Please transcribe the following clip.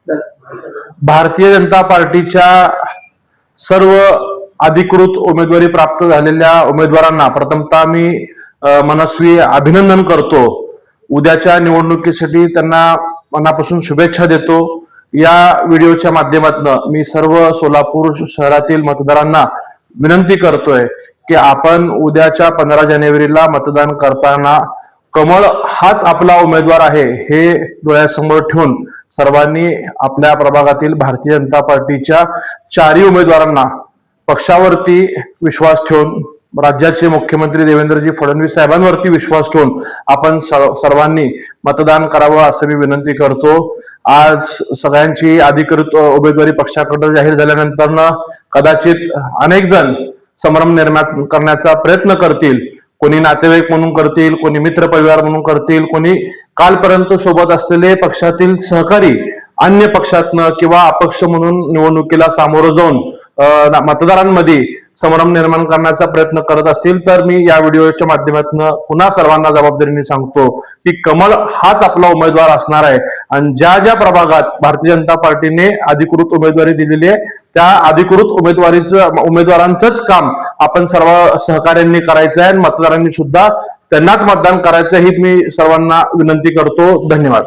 भारतीय जनता पार्टीच्या सर्व अधिकृत उमेदवारी प्राप्त झालेल्या उमेदवारांना प्रथमतः मी मनस्वी अभिनंदन करतो। उद्याच्या निवडणुकीसाठी त्यांना मनापासून शुभेच्छा देतो। या व्हिडिओच्या माध्यमातून मी सर्व सोलापूर शहरातील मतदारांना विनंती करतोय की आपण उद्याच्या 15 जानेवारीला मतदान करताना कमळ हाच आपला उमेदवार आहे हे डोळ्यासमोर ठेवून सर्वांनी आपल्या प्रभागातील भारतीय जनता पार्टीच्या चारही उमेदवारांना पक्षावरती विश्वास ठेवून राज्याचे मुख्यमंत्री देवेंद्रजी फडणवीस साहेबांवरती विश्वास ठेवून आपण सर्वांनी मतदान करावं असं मी विनंती करतो। आज सगळ्यांची अधिकृत उमेदवारी पक्षाकडे जाहीर झाल्यानंतर कदाचित अनेक जण संभ्रम निर्माण करण्याचा प्रयत्न करतील। कोणी नातेवाईक म्हणून करतील, कोणी मित्र परिवार म्हणून करतील, कोणी कालपर्यंत सोबत असलेले पक्षातील सहकारी अन्य पक्षातनं किंवा अपक्ष म्हणून निवडणुकीला सामोरं जाऊन मतदारांमध्ये संभ्रम निर्माण करण्याचा प्रयत्न करत असतील तर मी या व्हिडिओच्या माध्यमातून पुन्हा सर्वांना जबाबदारीने सांगतो की कमळ हाच आपला उमेदवार असणार आहे आणि ज्या ज्या प्रभागात भारतीय जनता पार्टीने अधिकृत उमेदवारी दिलेली आहे त्या अधिकृत उमेदवारांचंच काम आपण सर्व सहकार्यांनी करायचं आहे आणि मतदारांनी सुद्धा त्यांनाच मतदान करायचं ही मी सर्वांना विनंती करतो। धन्यवाद।